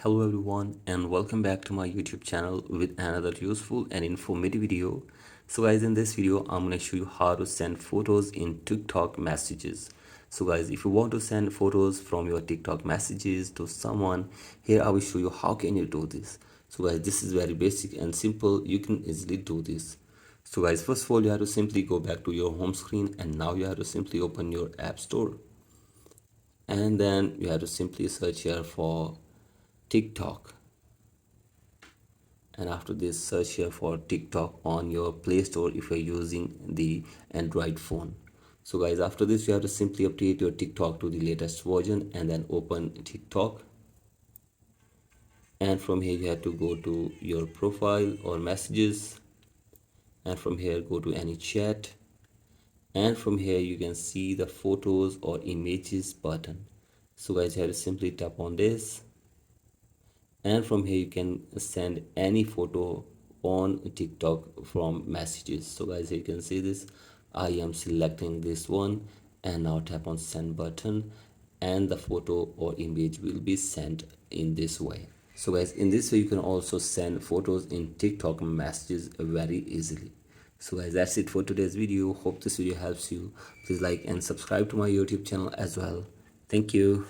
Hello everyone and welcome back to my YouTube channel with another useful and informative video. So guys, in this video I'm going to show you how to send photos in TikTok messages. So guys, if you want to send photos from your TikTok messages to someone, here I will show you how can you do this. So guys, this is very basic and simple. You can easily do this. So guys, first of all you have to simply go back to your home screen, and now you have to simply open your app store, and then you have to simply search here for TikTok. And after this, search here for TikTok on your Play Store if you're using the Android phone. So guys, after this you have to simply update your TikTok to the latest version and then open TikTok. And from here you have to go to your profile or messages, and from here go to any chat, and from here you can see the photos or images button. So guys, you have to simply tap on this, and from here you can send any photo on TikTok from messages. So guys, you can see this. I am selecting this one, and now tap on send button, and the photo or image will be sent in this way. So guys, in this way you can also send photos in TikTok messages very easily. So guys, that's it for today's video. Hope this video helps you. Please like and subscribe to my YouTube channel as well. Thank you.